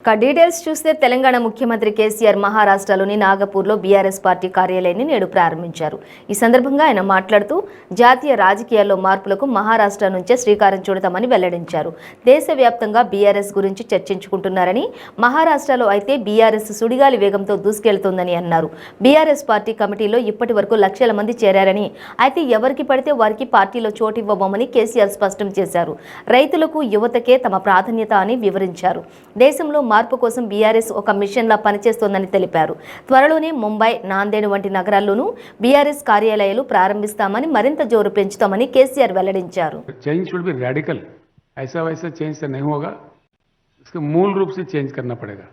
Details చూస్తే తెలంగాణ ముఖ్యమంత్రి కేసీఆర్ మహారాష్ట్రలోని నాగపూర్లో బీఆర్ఎస్ పార్టీ కార్యాలయాన్ని నేడు ప్రారంభించారు. ఈ సందర్భంగా ఆయన మాట్లాడుతూ జాతీయ రాజకీయాల్లో మార్పులకు మహారాష్ట్ర నుంచే శ్రీకారం చుడతామని వెల్లడించారు. దేశవ్యాప్తంగా బీఆర్ఎస్ గురించి చర్చించుకుంటున్నారని, మహారాష్ట్రలో అయితే బీఆర్ఎస్ సుడిగాలి వేగంతో దూసుకెళ్తోందని అన్నారు. బీఆర్ఎస్ పార్టీ కమిటీలో ఇప్పటి వరకు లక్షల మంది చేరారని, అయితే ఎవరికి పడితే వారికి పార్టీలో చోటివ్వబోమని కేసీఆర్ స్పష్టం చేశారు. రైతులకు, యువతకే తమ ప్రాధాన్యత అని వివరించారు. దేశంలో మార్పు కోసం బీఆర్ఎస్ ఒక మిషన్లా పనిచేస్తోందని తెలిపారు. త్వరలోనే ముంబై, నాందేడ్ వంటి నగరాల్లోనూ బీఆర్ఎస్ కార్యాలయాలు ప్రారంభిస్తామని, మరింత జోరు పెంచుతామని కేసీఆర్ వెల్లడించారు. चेंज शुड बी रेडिकल, ऐसा वैसा चेंज से नहीं होगा, इसको मूल रूप से चेंज करना पड़ेगा.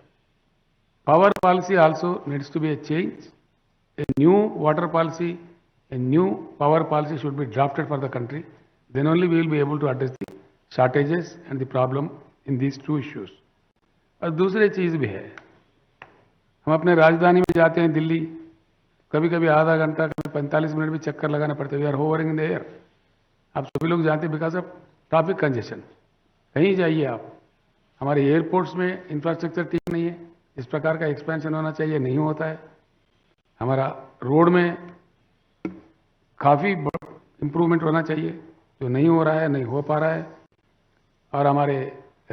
Power policy also needs to be a change. A new water policy, a new power policy should be drafted for the country. Then only we will be able to address the shortages and the problem in these two issues. और दूसरी चीज़ भी है, हम अपने राजधानी में जाते हैं दिल्ली, कभी कभी आधा घंटा, कभी 45 मिनट भी चक्कर लगाना पड़ता है. We are hovering in the air. आप सभी लोग जानते हैं बिकॉज ऑफ ट्रैफिक कंजेशन. कहीं जाइए आप, हमारे एयरपोर्ट्स में इंफ्रास्ट्रक्चर ठीक नहीं है, इस प्रकार का एक्सपेंशन होना चाहिए, नहीं होता है. हमारा रोड में काफ़ी इम्प्रूवमेंट होना चाहिए, जो नहीं हो रहा है, नहीं हो पा रहा है. और हमारे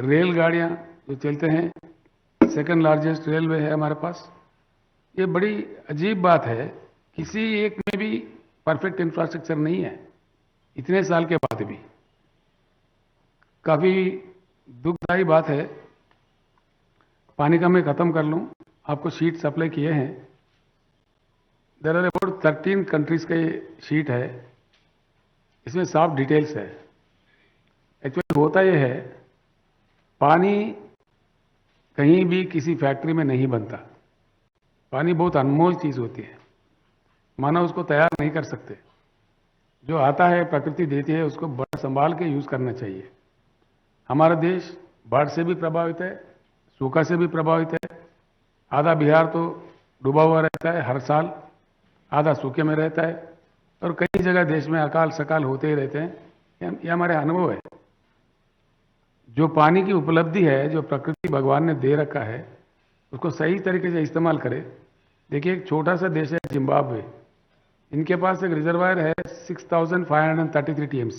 रेलगाड़ियाँ जो चलते हैं, सेकंड लार्जेस्ट रेलवे है हमारे पास. ये बड़ी अजीब बात है, किसी एक में भी परफेक्ट इंफ्रास्ट्रक्चर नहीं है इतने साल के बाद भी. काफ़ी दुखदायी बात है. पानी का मैं ख़त्म कर लूँ, आपको शीट सप्लाई किए हैं. देयर आर अबाउट 13 कंट्रीज़ का ये शीट है, इसमें साफ डिटेल्स है. एक्चुअली होता ये है, पानी कहीं भी किसी फैक्ट्री में नहीं बनता. पानी बहुत अनमोल चीज़ होती है, मानव उसको तैयार नहीं कर सकते. जो आता है प्रकृति देती है, उसको बड़ा संभाल के यूज़ करना चाहिए. हमारा देश बाढ़ से भी प्रभावित है, सूखा से भी प्रभावित है. आधा बिहार तो डूबा हुआ रहता है हर साल, आधा सूखे में रहता है, और कई जगह देश में अकाल सकाल होते ही रहते हैं. ये हमारे अनुभव है. जो पानी की उपलब्धि है, जो प्रकृति भगवान ने दे रखा है, उसको सही तरीके से इस्तेमाल करें. देखिए, एक छोटा सा देश है जिम्बाब्वे, इनके पास एक रिजर्वायर है 6533 TMC.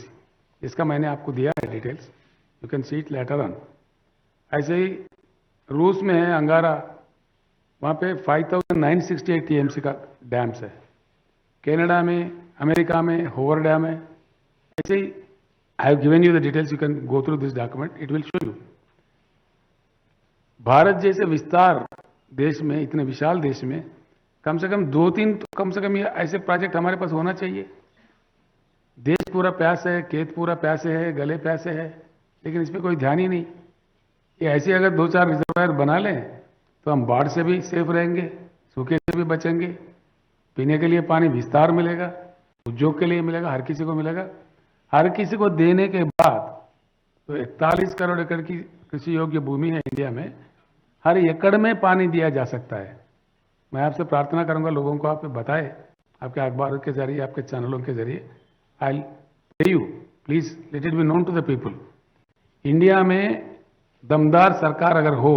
इसका मैंने आपको दिया है details, you can see it later on. ऐसे ही रूस में है अंगारा, वहाँ पे 5968 TMC का डैम्स है. कनाडा में, अमेरिका में होवर डैम है. ऐसे ही I have given you the details, you can go through this document, it will show you. Bharat जैसे विस्तार देश में, इतने विशाल देश में, कम से कम 2-3 तो कम से कम ये ऐसे प्रोजेक्ट हमारे पास होना चाहिए. देश पूरा प्यास है, खेत पूरा प्यासे है, गले प्यासे है, लेकिन इस पर कोई ध्यान ही नहीं. ये ऐसे अगर 2-4 रिजर्वायर बना लें तो हम बाढ़ से भी सेफ रहेंगे, सूखे से भी बचेंगे. पीने के लिए पानी विस्तार मिलेगा, उद्योग के लिए मिलेगा, हर किसी को मिलेगा. हर किसी को देने के बाद तो 41 करोड़ एकड़ की कृषि योग्य भूमि है इंडिया में, हर एकड़ में पानी दिया जा सकता है. मैं आपसे प्रार्थना करूंगा, लोगों को आप बताएं, आपके अखबारों के जरिए, आपके चैनलों के जरिए. I tell you, please let it be known to the people. India में दमदार सरकार अगर हो,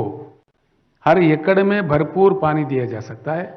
हर एकड़ में भरपूर पानी दिया जा सकता है.